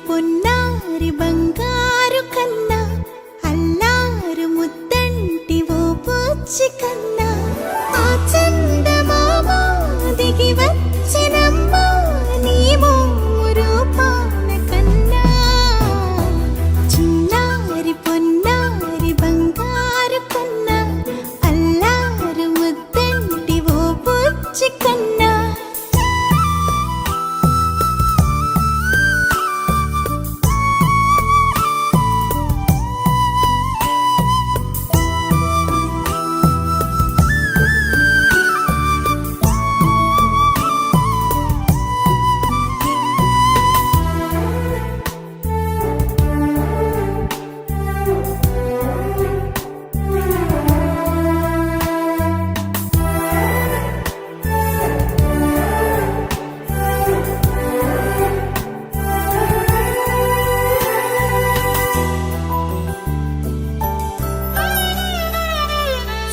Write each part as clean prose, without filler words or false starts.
పొన్నారి బంగారు కన్నా అల్లారు ముద్దంటి ఓ పూచి కన్నా ఆ చందమామ దిగి వచ్చినమ్మా నీ రూపాన కన్నా చిన్నారి పొన్నారి బంగారు కన్నా అల్లారు ముద్దంటి ఓ పూచి కన్నా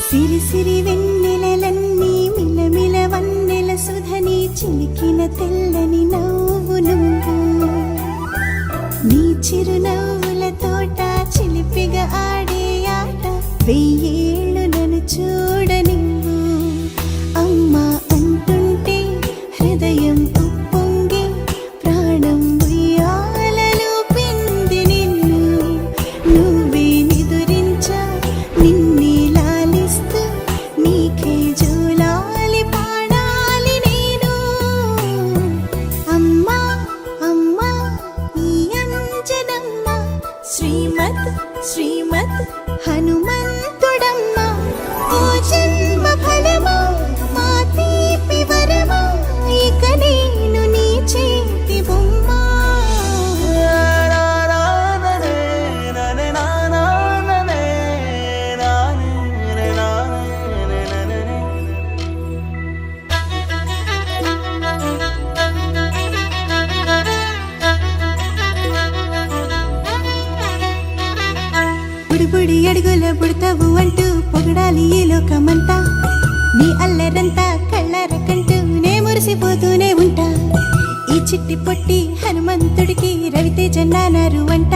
సిరి సిరి వెన్నెలలన్నీ మిలమిల వన్నెల సుధని చిలికిన తెల్లని నవ్వు నువ్వు నీ చిరునవ్వుల తోట చిలిపిగా ఆడే ఆట వెయ్యేళ్ళు నన్ను చూడ నువ్వు అమ్మా అంటుంటే హృదయం ఉప్పొంగి ప్రాణం ఉయ్యాలలో పిండి నిన్ను నువ్వే నిదురించా నిన్నే నీకే జూలాలి పాడాలి నేను అమ్మా అమ్మా ఈ అంజనమ్మ శ్రీమత్ శ్రీమత్ హనుమంతుడమ్మ ఓ జన్మ ఫలమా మా తీపి వరమా ఇక నేను నీ చేతి బొమ్మ బుడి అడుగుల పుడతావు అంటూ పొగడాలి ఈ లోకమంతా నీ అల్లరంతా కళ్ళరకంటూ నే మురిసిపోతూనే ఉంటా ఈ చిట్టి పొట్టి హనుమంతుడికి రవితేజ నానారు అంట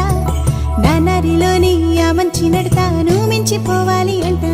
నానారిలోని ఆ మంచి నడతా నువ్వు మించిపోవాలి అంట